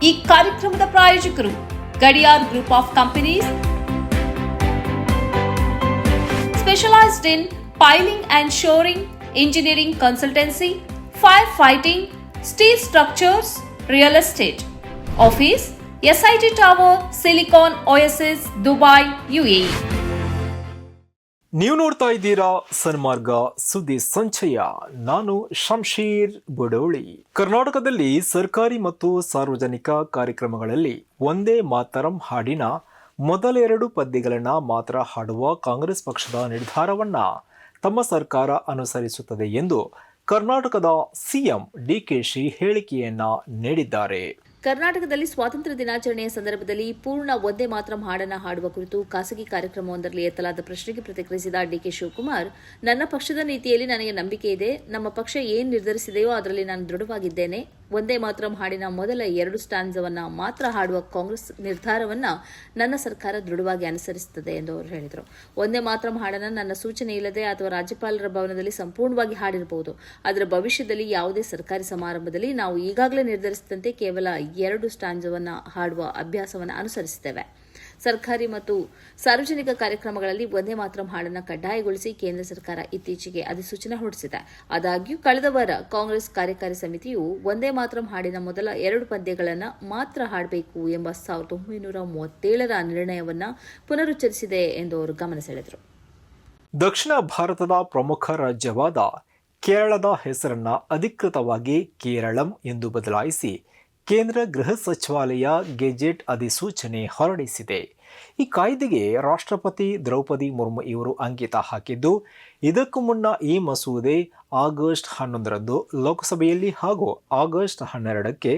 ಈ ಕಾರ್ಯಕ್ರಮದ ಪ್ರಾಯೋಜಕರು Gadiyar group of companies, specialized in piling and shoring, engineering consultancy, firefighting, steel structures, real estate. Office, SIT Tower, Silicon Oasis, Dubai, UAE. ನೀವು ನೋಡ್ತಾ ಇದ್ದೀರಾ ಸನ್ಮಾರ್ಗ ಸುದ್ದಿ ಸಂಚಯ. ನಾನು ಶಂಶೀರ್ ಬುಡೋಳಿ. ಕರ್ನಾಟಕದಲ್ಲಿ ಸರ್ಕಾರಿ ಮತ್ತು ಸಾರ್ವಜನಿಕ ಕಾರ್ಯಕ್ರಮಗಳಲ್ಲಿ ಒಂದೇ ಮಾತರಂ ಹಾಡಿನ ಮೊದಲ 2 ಪದ್ಯಗಳನ್ನು ಮಾತ್ರ ಹಾಡುವ ಕಾಂಗ್ರೆಸ್ ಪಕ್ಷದ ನಿರ್ಧಾರವನ್ನ ತಮ್ಮ ಸರ್ಕಾರ ಅನುಸರಿಸುತ್ತದೆ ಎಂದು ಕರ್ನಾಟಕದ ಸಿಎಂ ಡಿಕೆಶಿ ಹೇಳಿಕೆಯನ್ನ ನೀಡಿದ್ದಾರೆ. ಕರ್ನಾಟಕದಲ್ಲಿ ಸ್ವಾತಂತ್ರ್ಯ ದಿನಾಚರಣೆಯ ಸಂದರ್ಭದಲ್ಲಿ ಪೂರ್ಣ ಒಂದೇ ಮಾತರಂ ಹಾಡನ್ನು ಹಾಡುವ ಕುರಿತು ಖಾಸಗಿ ಕಾರ್ಯಕ್ರಮವೊಂದರಲ್ಲಿ ಎತ್ತಲಾದ ಪ್ರಶ್ನೆಗೆ ಪ್ರತಿಕ್ರಿಯಿಸಿದ ಡಿಕೆ ಶಿವಕುಮಾರ್, ನನ್ನ ಪಕ್ಷದ ನೀತಿಯಲ್ಲಿ ನನಗೆ ನಂಬಿಕೆ ಇದೆ. ನಮ್ಮ ಪಕ್ಷ ಏನು ನಿರ್ಧರಿಸಿದೆಯೋ ಅದರಲ್ಲಿ ನಾನು ದೃಢವಾಗಿದ್ದೇನೆ. ಒಂದೇ ಮಾತರಂ ಹಾಡಿನ ಮೊದಲ 2 ಸ್ಟಾನ್ಸವನ್ನ ಮಾತ್ರ ಹಾಡುವ ಕಾಂಗ್ರೆಸ್ ನಿರ್ಧಾರವನ್ನ ನನ್ನ ಸರ್ಕಾರ ದೃಢವಾಗಿ ಅನುಸರಿಸುತ್ತದೆ ಎಂದು ಅವರು ಹೇಳಿದರು. ಒಂದೇ ಮಾತರಂ ಹಾಡನ್ನು ನನ್ನ ಸೂಚನೆ ಇಲ್ಲದೆ ಅಥವಾ ರಾಜ್ಯಪಾಲರ ಭವನದಲ್ಲಿ ಸಂಪೂರ್ಣವಾಗಿ ಹಾಡಿರಬಹುದು. ಆದರೆ ಭವಿಷ್ಯದಲ್ಲಿ ಯಾವುದೇ ಸರ್ಕಾರಿ ಸಮಾರಂಭದಲ್ಲಿ ನಾವು ಈಗಾಗಲೇ ನಿರ್ಧರಿಸಿದಂತೆ ಕೇವಲ 2 ಸ್ಟಾನ್ಸವನ್ನ ಹಾಡುವ ಅಭ್ಯಾಸವನ್ನು ಅನುಸರಿಸುತ್ತೇವೆ. ಸರ್ಕಾರಿ ಮತ್ತು ಸಾರ್ವಜನಿಕ ಕಾರ್ಯಕ್ರಮಗಳಲ್ಲಿ ಒಂದೇ ಮಾತರಂ ಹಾಡನ್ನು ಕಡ್ಡಾಯಗೊಳಿಸಿ ಕೇಂದ್ರ ಸರ್ಕಾರ ಇತ್ತೀಚೆಗೆ ಅಧಿಸೂಚನೆ ಹೊರಡಿಸಿದೆ. ಆದಾಗ್ಯೂ ಕಳೆದ ವಾರ ಕಾಂಗ್ರೆಸ್ ಕಾರ್ಯಕಾರಿ ಸಮಿತಿಯು ಒಂದೇ ಮಾತರಂ ಹಾಡಿನ ಮೊದಲ 2 ಪದ್ಯಗಳನ್ನು ಮಾತ್ರ ಹಾಡಬೇಕು ಎಂಬ 1937ರ ನಿರ್ಣಯವನ್ನು ಪುನರುಚ್ಚರಿಸಿದೆ ಎಂದು ಅವರು ಗಮನ ಸೆಳೆದರು. ದಕ್ಷಿಣ ಭಾರತದ ಪ್ರಮುಖ ರಾಜ್ಯವಾದ ಕೇರಳದ ಹೆಸರನ್ನ ಅಧಿಕೃತವಾಗಿ ಕೇರಳಂ ಎಂದು ಬದಲಾಯಿಸಿ ಕೇಂದ್ರ ಗೃಹ ಸಚಿವಾಲಯ ಗೆಜೆಟ್ ಅಧಿಸೂಚನೆ ಹೊರಡಿಸಿದೆ. ಈ ಕಾಯ್ದೆಗೆ ರಾಷ್ಟ್ರಪತಿ ದ್ರೌಪದಿ ಮುರ್ಮು ಇವರು ಅಂಕಿತ ಹಾಕಿದ್ದು, ಇದಕ್ಕೂ ಮುನ್ನ ಈ ಮಸೂದೆ ಆಗಸ್ಟ್ 11ರಂದು ಲೋಕಸಭೆಯಲ್ಲಿ ಹಾಗೂ ಆಗಸ್ಟ್ 12ಕ್ಕೆ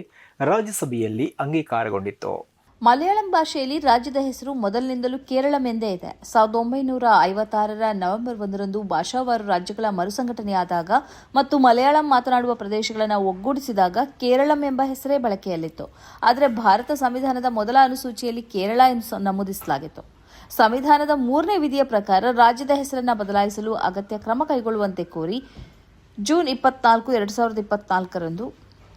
ರಾಜ್ಯಸಭೆಯಲ್ಲಿ ಅಂಗೀಕಾರಗೊಂಡಿತ್ತು. ಮಲಯಾಳಂ ಭಾಷೆಯಲ್ಲಿ ರಾಜ್ಯದ ಹೆಸರು ಮೊದಲಿನಿಂದಲೂ ಕೇರಳಂ ಎಂದೇ ಇದೆ. 1956ರ ನವೆಂಬರ್ 1ರಂದು ಭಾಷಾವಾರು ರಾಜ್ಯಗಳ ಮರುಸಂಘಟನೆಯಾದಾಗ ಮತ್ತು ಮಲಯಾಳಂ ಮಾತನಾಡುವ ಪ್ರದೇಶಗಳನ್ನು ಒಗ್ಗೂಡಿಸಿದಾಗ ಕೇರಳಂ ಎಂಬ ಹೆಸರೇ ಬಳಕೆಯಲ್ಲಿತ್ತು. ಆದರೆ ಭಾರತ ಸಂವಿಧಾನದ ಮೊದಲ ಅನುಸೂಚಿಯಲ್ಲಿ ಕೇರಳ ಎಂದು ನಮೂದಿಸಲಾಗಿತ್ತು. ಸಂವಿಧಾನದ 3ನೇ ವಿಧಿಯ ಪ್ರಕಾರ ರಾಜ್ಯದ ಹೆಸರನ್ನು ಬದಲಾಯಿಸಲು ಅಗತ್ಯ ಕ್ರಮ ಕೈಗೊಳ್ಳುವಂತೆ ಕೋರಿ ಜೂನ್ 24, 2024ರಂದು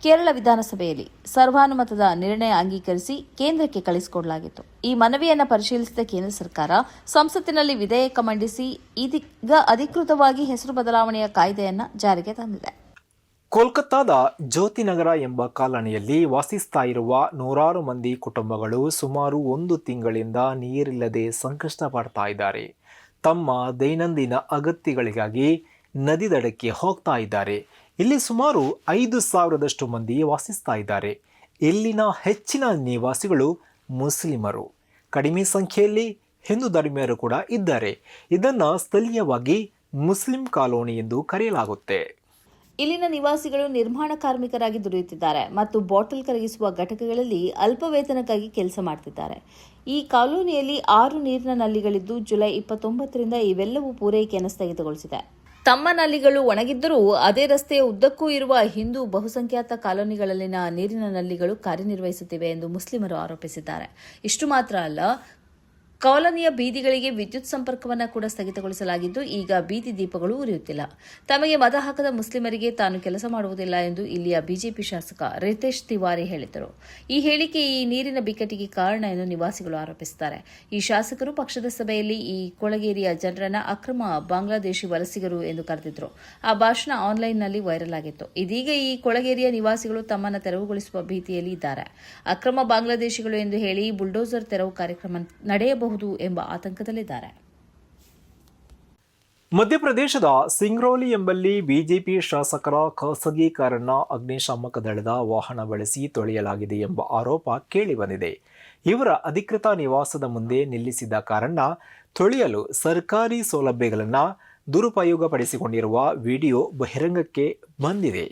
ಕೇರಳ ವಿಧಾನಸಭೆಯಲ್ಲಿ ಸರ್ವಾನುಮತದ ನಿರ್ಣಯ ಅಂಗೀಕರಿಸಿ ಕೇಂದ್ರಕ್ಕೆ ಕಳಿಸಿಕೊಡಲಾಗಿತ್ತು. ಈ ಮನವಿಯನ್ನು ಪರಿಶೀಲಿಸಿದ ಕೇಂದ್ರ ಸರ್ಕಾರ ಸಂಸತ್ತಿನಲ್ಲಿ ವಿಧೇಯಕ ಮಂಡಿಸಿ ಇದೀಗ ಅಧಿಕೃತವಾಗಿ ಹೆಸರು ಬದಲಾವಣೆಯ ಕಾಯ್ದೆಯನ್ನು ಜಾರಿಗೆ ತಂದಿದೆ. ಕೋಲ್ಕತ್ತಾದ ಜ್ಯೋತಿನಗರ ಎಂಬ ಕಾಲನಿಯಲ್ಲಿ ವಾಸಿಸ್ತಾ ಇರುವ ನೂರಾರು ಮಂದಿ ಕುಟುಂಬಗಳು ಸುಮಾರು 1 ತಿಂಗಳಿಂದ ನೀರಿಲ್ಲದೆ ಸಂಕಷ್ಟ ಪಡ್ತಾ ಇದ್ದಾರೆ. ತಮ್ಮ ದೈನಂದಿನ ಅಗತ್ಯಗಳಿಗಾಗಿ ನದಿ ದಡಕ್ಕೆ ಹೋಗ್ತಾ ಇದ್ದಾರೆ. ಇಲ್ಲಿ ಸುಮಾರು 5,000ದಷ್ಟು ಮಂದಿ ವಾಸಿಸ್ತಾ ಇದ್ದಾರೆ. ಇಲ್ಲಿನ ಹೆಚ್ಚಿನ ನಿವಾಸಿಗಳು ಮುಸ್ಲಿಮರು. ಕಡಿಮೆ ಸಂಖ್ಯೆಯಲ್ಲಿ ಹಿಂದೂ ಧರ್ಮೀಯರು ಕೂಡ ಇದ್ದಾರೆ. ಇದನ್ನು ಸ್ಥಳೀಯವಾಗಿ ಮುಸ್ಲಿಂ ಕಾಲೋನಿ ಎಂದು ಕರೆಯಲಾಗುತ್ತೆ. ಇಲ್ಲಿನ ನಿವಾಸಿಗಳು ನಿರ್ಮಾಣ ಕಾರ್ಮಿಕರಾಗಿ ದುಡಿಯುತ್ತಿದ್ದಾರೆ ಮತ್ತು ಬಾಟಲ್ ಕರಗಿಸುವ ಘಟಕಗಳಲ್ಲಿ ಅಲ್ಪ ವೇತನಕ್ಕಾಗಿ ಕೆಲಸ ಮಾಡುತ್ತಿದ್ದಾರೆ. ಈ ಕಾಲೋನಿಯಲ್ಲಿ 6 ನೀರಿನ ನಲ್ಲಿಗಳಿದ್ದು ಜುಲೈ 29ರಿಂದ ಇವೆಲ್ಲವೂ ಪೂರೈಕೆಯನ್ನು ಸ್ಥಗಿತಗೊಳಿಸಿದೆ. ತಮ್ಮ ನಲ್ಲಿಗಳು ಒಣಗಿದ್ದರೂ ಅದೇ ರಸ್ತೆಯ ಉದ್ದಕ್ಕೂ ಇರುವ ಹಿಂದೂ ಬಹುಸಂಖ್ಯಾತ ಕಾಲೋನಿಗಳಲ್ಲಿನ ನೀರಿನ ನಲ್ಲಿಗಳು ಕಾರ್ಯನಿರ್ವಹಿಸುತ್ತಿವೆ ಎಂದು ಮುಸ್ಲಿಮರು ಆರೋಪಿಸಿದ್ದಾರೆ. ಇಷ್ಟು ಮಾತ್ರ ಅಲ್ಲ, ಕಾಲೋನಿಯ ಬೀದಿಗಳಿಗೆ ವಿದ್ಯುತ್ ಸಂಪರ್ಕವನ್ನು ಕೂಡ ಸ್ಥಗಿತಗೊಳಿಸಲಾಗಿದ್ದು ಈಗ ಬೀದಿ ದೀಪಗಳು ಉರಿಯುತ್ತಿಲ್ಲ. ತಮಗೆ ಮತ ಹಾಕದ ಮುಸ್ಲಿಮರಿಗೆ ತಾನು ಕೆಲಸ ಮಾಡುವುದಿಲ್ಲ ಎಂದು ಇಲ್ಲಿಯ ಬಿಜೆಪಿ ಶಾಸಕ ರಿತೇಶ್ ತಿವಾರಿ ಹೇಳಿದರು. ಈ ಹೇಳಿಕೆ ಈ ನೀರಿನ ಬಿಕ್ಕಟ್ಟಿಗೆ ಕಾರಣ ಎಂದು ನಿವಾಸಿಗಳು ಆರೋಪಿಸುತ್ತಾರೆ. ಈ ಶಾಸಕರು ಪಕ್ಷದ ಸಭೆಯಲ್ಲಿ ಈ ಕೊಳಗೇರಿಯ ಜನರನ್ನ ಅಕ್ರಮ ಬಾಂಗ್ಲಾದೇಶಿ ವಲಸಿಗರು ಎಂದು ಕರೆದಿದ್ರು. ಆ ಭಾಷಣ ಆನ್ಲೈನ್ನಲ್ಲಿ ವೈರಲ್ ಆಗಿತ್ತು. ಇದೀಗ ಈ ಕೊಳಗೇರಿಯ ನಿವಾಸಿಗಳು ತಮ್ಮನ್ನು ತೆರವುಗೊಳಿಸುವ ಭೀತಿಯಲ್ಲಿ ಇದ್ದಾರೆ. ಅಕ್ರಮ ಬಾಂಗ್ಲಾದೇಶಿಗಳು ಎಂದು ಹೇಳಿ ಬುಲ್ಡೋಸರ್ ತೆರವು ಕಾರ್ಯಕ್ರಮ ನಡೆಯಬಹುದು ಎಂಬ ಆತಂಕದಲ್ಲಿದ್ದಾರೆ. ಮಧ್ಯಪ್ರದೇಶದ ಸಿಂಗ್ರೌಲಿ ಎಂಬಲ್ಲಿ ಬಿಜೆಪಿ ಶಾಸಕರ ಖಾಸಗಿ ಕಾರನ್ನ ಅಗ್ನಿಶಾಮಕ ದಳದ ವಾಹನ ಬಳಸಿ ತೊಳೆಯಲಾಗಿದೆ ಎಂಬ ಆರೋಪ ಕೇಳಿಬಂದಿದೆ. ಇವರ ಅಧಿಕೃತ ನಿವಾಸದ ಮುಂದೆ ನಿಲ್ಲಿಸಿದ ಕಾರನ್ನ ತೊಳೆಯಲು ಸರ್ಕಾರಿ ಸೌಲಭ್ಯಗಳನ್ನು ದುರುಪಯೋಗಪಡಿಸಿಕೊಂಡಿರುವ ವಿಡಿಯೋ ಬಹಿರಂಗಕ್ಕೆ ಬಂದಿದೆ.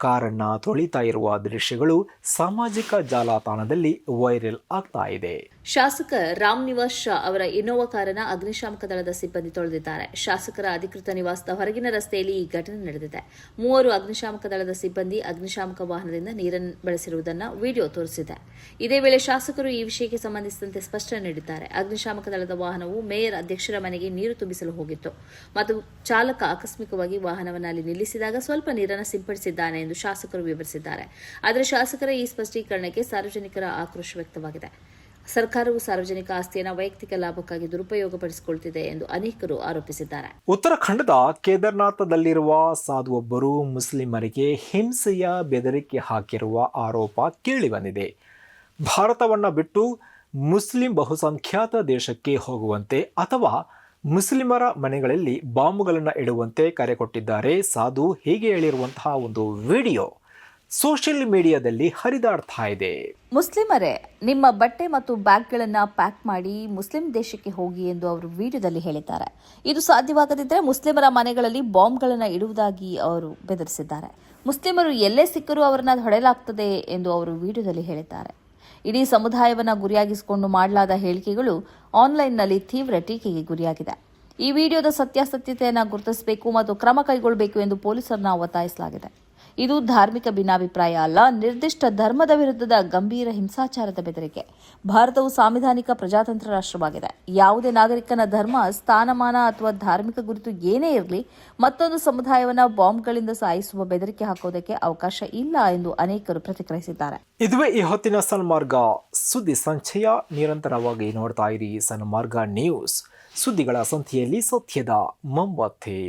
ಕಾರನ್ನ ತೊಳಿತಾ ಇರುವ ದೃಶ್ಯಗಳು ಸಾಮಾಜಿಕ ಜಾಲತಾಣದಲ್ಲಿ ವೈರಲ್ ಆಗ್ತಾ ಇದೆ. ಶಾಸಕ ರಾಮ್ ನಿವಾಸ್ ಶಾ ಅವರ ಇನ್ನೋವಾ ಕಾರನ್ನು ಅಗ್ನಿಶಾಮಕ ದಳದ ಸಿಬ್ಬಂದಿ ತೊಳೆದಿದ್ದಾರೆ. ಶಾಸಕರ ಅಧಿಕೃತ ನಿವಾಸದ ಹೊರಗಿನ ರಸ್ತೆಯಲ್ಲಿ ಈ ಘಟನೆ ನಡೆದಿದೆ. 3 ಅಗ್ನಿಶಾಮಕ ದಳದ ಸಿಬ್ಬಂದಿ ಅಗ್ನಿಶಾಮಕ ವಾಹನದಿಂದ ನೀರನ್ನು ಬಳಸಿರುವುದನ್ನು ವಿಡಿಯೋ ತೋರಿಸಿದೆ. ಇದೇ ವೇಳೆ ಶಾಸಕರು ಈ ವಿಷಯಕ್ಕೆ ಸಂಬಂಧಿಸಿದಂತೆ ಸ್ಪಷ್ಟನೆ ನೀಡಿದ್ದಾರೆ. ಅಗ್ನಿಶಾಮಕ ದಳದ ವಾಹನವು ಮೇಯರ್ ಅಧ್ಯಕ್ಷರ ಮನೆಗೆ ನೀರು ತುಂಬಿಸಲು ಹೋಗಿತ್ತು ಮತ್ತು ಚಾಲಕ ಆಕಸ್ಮಿಕವಾಗಿ ವಾಹನವನ್ನು ಅಲ್ಲಿ ನಿಲ್ಲಿಸಿದಾಗ ಸ್ವಲ್ಪ ನೀರನ್ನು ಸಿಂಪಡಿಸಿದ್ದಾನೆ ಎಂದು ಎಂದು ಶಾಸಕರು ವಿವರಿಸಿದ್ದಾರೆ. ಆದರೆ ಶಾಸಕರ ಈ ಸ್ಪಷ್ಟೀಕರಣಕ್ಕೆ ಸಾರ್ವಜನಿಕರ ಆಕ್ರೋಶ ವ್ಯಕ್ತವಾಗಿದೆ. ಸರ್ಕಾರವು ಸಾರ್ವಜನಿಕ ಆಸ್ತಿಯನ್ನು ವೈಯಕ್ತಿಕ ಲಾಭಕ್ಕಾಗಿ ದುರುಪಯೋಗಪಡಿಸಿಕೊಳ್ಳುತ್ತಿದೆ ಎಂದು ಅನೇಕರು ಆರೋಪಿಸಿದ್ದಾರೆ. ಉತ್ತರಾಖಂಡದ ಕೇದಾರ್ನಾಥದಲ್ಲಿರುವ ಸಾಧುವೊಬ್ಬರು ಮುಸ್ಲಿಮರಿಗೆ ಹಿಂಸೆಯ ಬೆದರಿಕೆ ಹಾಕಿರುವ ಆರೋಪ ಕೇಳಿಬಂದಿದೆ. ಭಾರತವನ್ನು ಬಿಟ್ಟು ಮುಸ್ಲಿಂ ಬಹುಸಂಖ್ಯಾತ ದೇಶಕ್ಕೆ ಹೋಗುವಂತೆ ಅಥವಾ ಮುಸ್ಲಿಮರ ಮನೆಗಳಲ್ಲಿ ಬಾಂಬುಗಳನ್ನು ಇಡುವಂತೆ ಕರೆ ಕೊಟ್ಟಿದ್ದಾರೆ. ಸಾಧು ಹೀಗೆ ಹೇಳಿರುವಂತಹ ಒಂದು ವಿಡಿಯೋ ಸೋಷಿಯಲ್ ಮೀಡಿಯಾದಲ್ಲಿ ಹರಿದಾಡ್ತಾ ಇದೆ. ಮುಸ್ಲಿಮರೇ, ನಿಮ್ಮ ಬಟ್ಟೆ ಮತ್ತು ಬ್ಯಾಗ್ಗಳನ್ನು ಪ್ಯಾಕ್ ಮಾಡಿ ಮುಸ್ಲಿಂ ದೇಶಕ್ಕೆ ಹೋಗಿ ಎಂದು ಅವರು ವಿಡಿಯೋದಲ್ಲಿ ಹೇಳಿದ್ದಾರೆ. ಇದು ಸಾಧ್ಯವಾಗದಿದ್ದರೆ ಮುಸ್ಲಿಮರ ಮನೆಗಳಲ್ಲಿ ಬಾಂಬ್ಗಳನ್ನು ಇಡುವುದಾಗಿ ಅವರು ಬೆದರಿಸಿದ್ದಾರೆ. ಮುಸ್ಲಿಮರು ಎಲ್ಲೇ ಸಿಕ್ಕರೂ ಅವರನ್ನು ಹೊಡೆಯಲಾಗುತ್ತದೆ ಎಂದು ಅವರು ವಿಡಿಯೋದಲ್ಲಿ ಹೇಳಿದ್ದಾರೆ. ಇಡೀ ಸಮುದಾಯವನ್ನು ಗುರಿಯಾಗಿಸಿಕೊಂಡು ಮಾಡಲಾದ ಹೇಳಿಕೆಗಳು ಆನ್ಲೈನ್ನಲ್ಲಿ ತೀವ್ರ ಟೀಕೆಗೆ ಗುರಿಯಾಗಿದೆ. ಈ ವಿಡಿಯೋದ ಸತ್ಯಾಸತ್ಯತೆಯನ್ನು ಗುರುತಿಸಬೇಕು ಮತ್ತು ಕ್ರಮ ಕೈಗೊಳ್ಳಬೇಕು ಎಂದು ಪೊಲೀಸರನ್ನ ಒತ್ತಾಯಿಸಲಾಗಿದೆ. ಇದು ಧಾರ್ಮಿಕ ಭಿನ್ನಾಭಿಪ್ರಾಯ ಅಲ್ಲ, ನಿರ್ದಿಷ್ಟ ಧರ್ಮದ ವಿರುದ್ಧದ ಗಂಭೀರ ಹಿಂಸಾಚಾರದ ಬೆದರಿಕೆ. ಭಾರತವು ಸಾಂವಿಧಾನಿಕ ಪ್ರಜಾತಂತ್ರ ರಾಷ್ಟ್ರವಾಗಿದೆ. ಯಾವುದೇ ನಾಗರಿಕನ ಧರ್ಮ, ಸ್ಥಾನಮಾನ ಅಥವಾ ಧಾರ್ಮಿಕ ಗುರುತು ಏನೇ ಇರಲಿ ಮತ್ತೊಂದು ಸಮುದಾಯವನ್ನು ಬಾಂಬ್ಗಳಿಂದ ಸಾಯಿಸುವ ಬೆದರಿಕೆ ಹಾಕೋದಕ್ಕೆ ಅವಕಾಶ ಇಲ್ಲ ಎಂದು ಅನೇಕರು ಪ್ರತಿಕ್ರಿಯಿಸಿದ್ದಾರೆ. ಇದುವೇ ಈ ಹೊತ್ತಿನ ಸನ್ಮಾರ್ಗ ಸುದ್ದಿ ಸಂಚಯ. ನಿರಂತರವಾಗಿ ನೋಡ್ತಾ ಇರಿ ಸನ್ಮಾರ್ಗ ನ್ಯೂಸ್. ಸುದ್ದಿಗಳ ಸಂತೆಯಲ್ಲಿ ಸತ್ಯದ ಮೊಂಬತ್ತೆ.